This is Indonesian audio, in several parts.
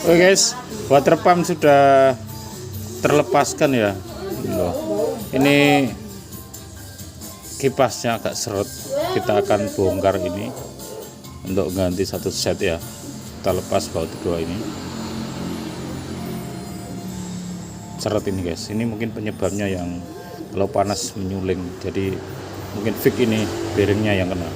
Oke guys, water pump sudah terlepaskan ya. Loh. Ini kipasnya agak seret. Kita akan bongkar ini untuk ganti satu set ya. Kita lepas baut kedua ini. Seret ini guys. Ini mungkin penyebabnya yang kalau panas menyuling. Jadi mungkin fix ini bearingnya yang kena.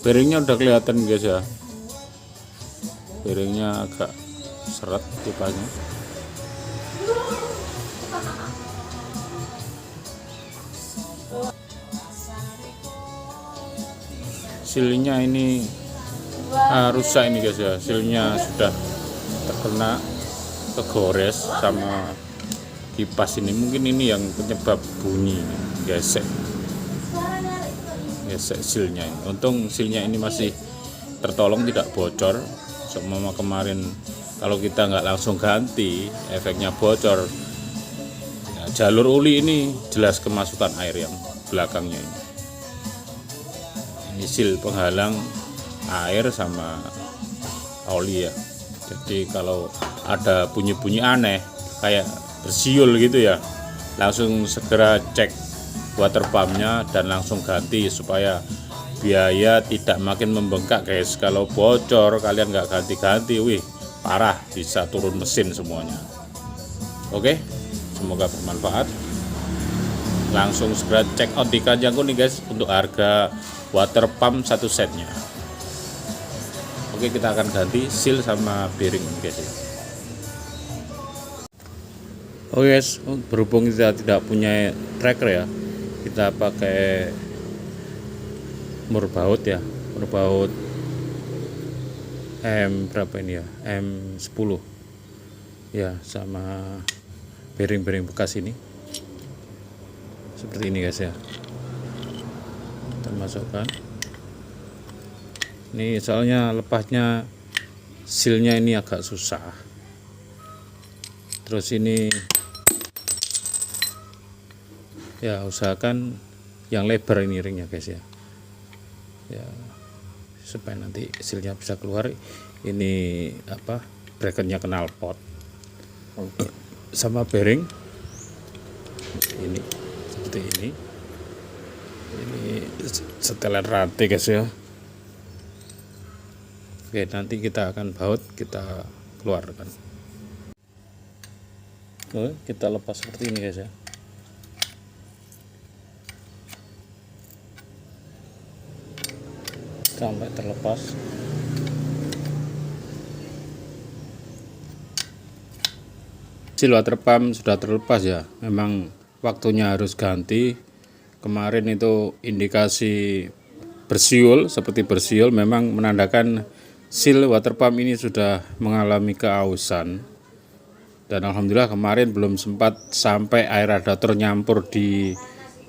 Bearingnya udah kelihatan guys ya. Bearingnya agak seret kipasnya. Silnya ini rusak ini guys ya. Silnya sudah terkena kegores sama kipas ini. Mungkin ini yang penyebab bunyi gesek silnya ini. Untung silnya ini masih tertolong, tidak bocor. Semua kemarin kalau kita nggak langsung ganti, efeknya bocor. Ya, jalur uli ini jelas kemasukan air yang belakangnya ini. Ini sil penghalang air sama oli ya. Jadi kalau ada bunyi-bunyi aneh kayak bersiul gitu ya, langsung segera cek water pumpnya dan langsung ganti supaya biaya tidak makin membengkak guys. Kalau bocor kalian nggak ganti-ganti, wih parah, bisa turun mesin semuanya. Oke, semoga bermanfaat. Langsung segera check out di Keranjang Kuning guys untuk harga water pump satu setnya. Oke, kita akan ganti seal sama bearing guys ya. Oke guys, berhubung kita tidak punya tracker ya, kita pakai murbaut ya, murbaut M berapa ini ya, M10 ya, sama bearing-bearing bekas ini seperti ini guys ya. Kita masukkan ini, soalnya lepasnya sealnya ini agak susah. Terus ini ya, usahakan yang lebar ini ringnya guys ya, ya supaya nanti sealnya bisa keluar. Ini apa, bracketnya knalpot sama bearing ini seperti ini setelan rantai guys ya. Oke, nanti kita akan baut, kita keluarkan. Oke, kita lepas seperti ini guys ya. Sampai terlepas. Seal water pump sudah terlepas ya. Memang waktunya harus ganti. Kemarin itu indikasi bersiul, seperti bersiul, memang menandakan seal water pump ini sudah mengalami keausan. Dan alhamdulillah kemarin belum sempat sampai air radiator nyampur di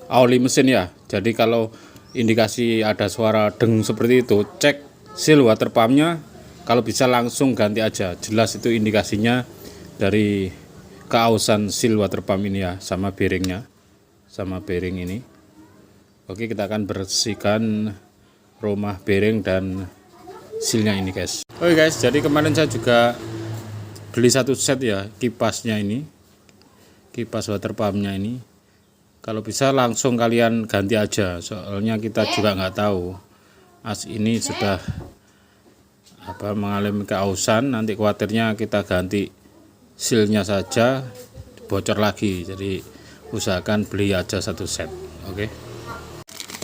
oli mesin ya. Jadi kalau indikasi ada suara deng seperti itu, cek seal water pumpnya, kalau bisa langsung ganti aja. Jelas itu indikasinya dari keausan seal water pump ini ya, sama bearingnya, sama bearing ini. Oke, kita akan bersihkan rumah bearing dan sealnya ini guys. Oke guys, jadi kemarin saya juga beli satu set ya, kipasnya ini, kipas water pumpnya ini. Kalau bisa langsung kalian ganti aja, soalnya kita juga nggak tahu as ini sudah mengalami keausan, nanti khawatirnya kita ganti sealnya saja bocor lagi. Jadi usahakan beli aja satu set.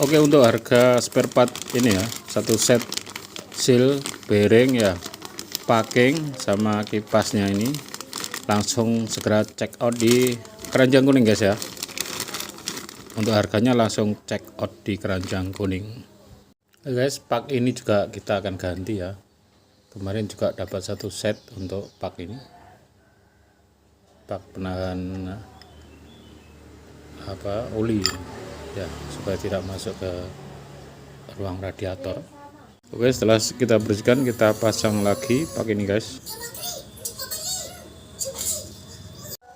Oke, untuk harga spare part ini ya, satu set seal, bearing ya, packing sama kipasnya ini, langsung segera check out di Keranjang Kuning guys ya. Untuk harganya langsung check out di Keranjang Kuning. Guys, pak ini juga kita akan ganti ya. Kemarin juga dapat satu set untuk pak ini, pak penahan oli ya, supaya tidak masuk ke ruang radiator. Oke, setelah kita bersihkan, kita pasang lagi pak ini guys.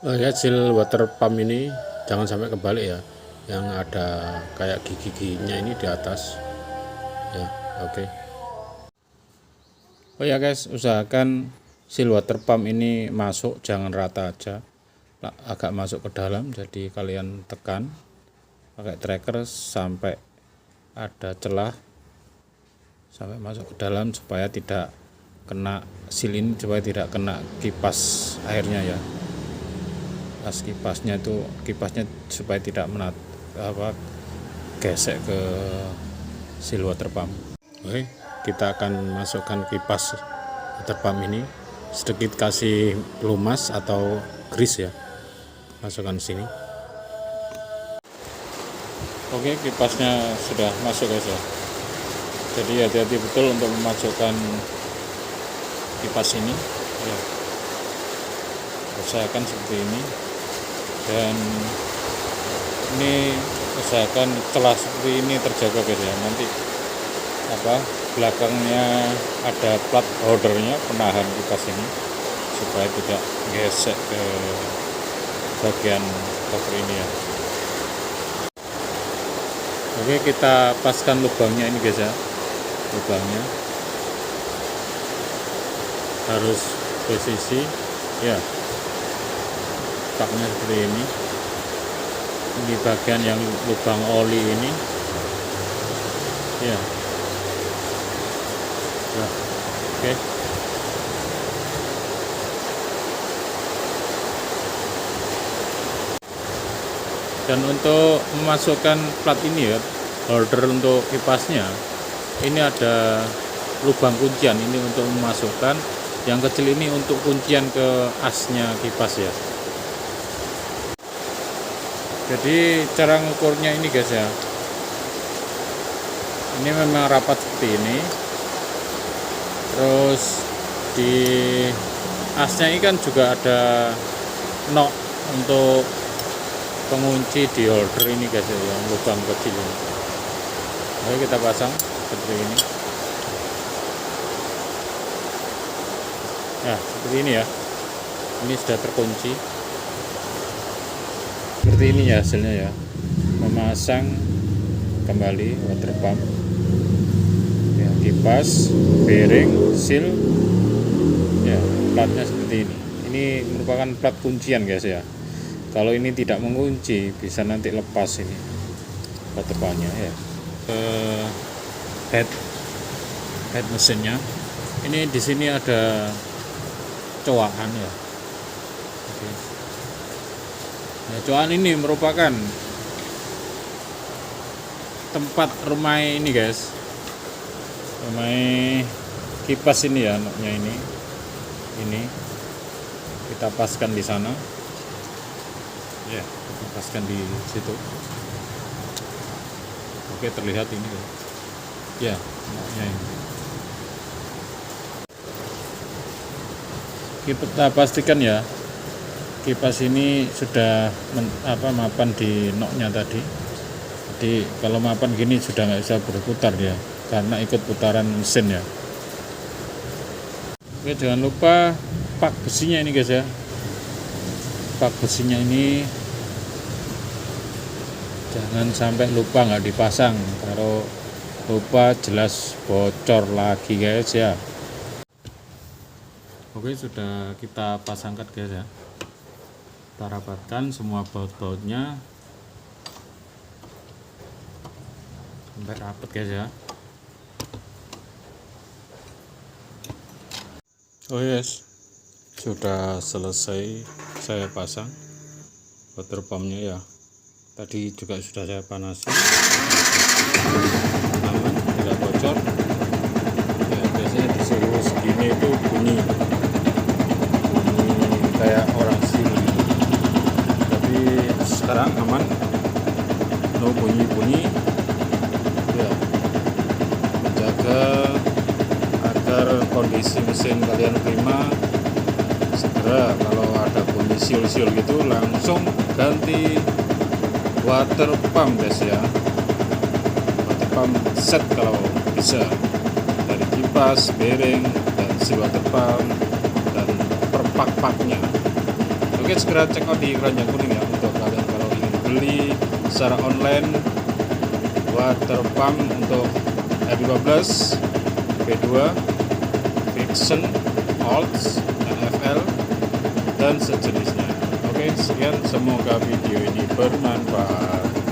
Lihat seal water pump ini jangan sampai kebalik ya. yang ada kayak gigi-giginya ini di atas ya. Oke. Oh ya guys, usahakan seal water pump ini masuk, jangan rata aja, agak masuk ke dalam. Jadi kalian tekan pakai tracker sampai ada celah, sampai masuk ke dalam supaya tidak kena seal ini, supaya tidak kena kipas airnya ya. Pas kipasnya supaya tidak gesek ke seal water pump. Oke, kita akan masukkan kipas water pump ini, sedikit kasih pelumas atau grease ya, masukkan sini. Oke, kipasnya sudah masuk guys ya. Jadi hati-hati betul untuk memasukkan kipas ini ya. Usahakan seperti ini, dan ini usahakan celah seperti ini terjaga guys ya. Nanti belakangnya ada plat holdernya, penahan kipas ini supaya tidak gesek ke bagian cover ini ya. Oke, kita paskan lubangnya ini guys ya. Lubangnya harus posisi ya, paknya seperti ini. Ini bagian yang lubang oli ini ya. Nah, oke. Dan untuk memasukkan plat ini ya, holder untuk kipasnya, ini ada lubang kuncian ini untuk memasukkan. Yang kecil ini untuk kuncian ke asnya kipas ya. Jadi cara ngukurnya ini guys ya, ini memang rapat seperti ini. Terus di asnya ini kan juga ada nok untuk pengunci di holder ini guys ya, yang lubang kecil ini. Oke, kita pasang seperti ini ya, seperti ini ya. Ini sudah terkunci seperti ini ya hasilnya ya. Memasang kembali water pump ya, kipas, bearing, seal ya, platnya seperti ini. Ini merupakan plat kuncian guys ya. Kalau ini tidak mengunci bisa nanti lepas ini water pumpnya ya. Head mesinnya ini di sini ada coakan ya. Oke. Nah, coakan ini merupakan tempat rumai ini guys, rumai kipas ini ya, noknya ini kita paskan di sana ya, kita paskan di situ. Oke, terlihat ini ya, noknya ini. Kita pastikan ya, kipas ini sudah mapan di noknya tadi. Jadi kalau mapan gini sudah nggak bisa berputar dia, karena ikut putaran mesin ya. Oke, jangan lupa pak besinya ini guys ya. Pak besinya ini jangan sampai lupa nggak dipasang. Kalau lupa jelas bocor lagi guys ya. Oke, sudah kita pasangkan guys ya. Kita rapatkan semua baut-bautnya sampai rapat guys ya. Oh yes, sudah selesai saya pasang water pumpnya ya. Tadi juga sudah saya panasi, aman, tidak bocor ya. Biasanya disuruh segini itu bunyi kayak orang sini, tapi sekarang aman, no bunyi ya. Menjaga agar kondisi mesin kalian prima, segera kalau ada bunyi siul-siul gitu langsung ganti water pump guys ya. Water pump set kalau bisa, dari kipas, bearing, dan seal water pump dan perpak-paknya. Oke, segera check out di keranjang kuning ya, untuk kalian kalau ingin beli secara online water pump untuk R15, B2, Vixen, Olds, NFL, dan sejenisnya. Oke, sekian, semoga video ini bermanfaat.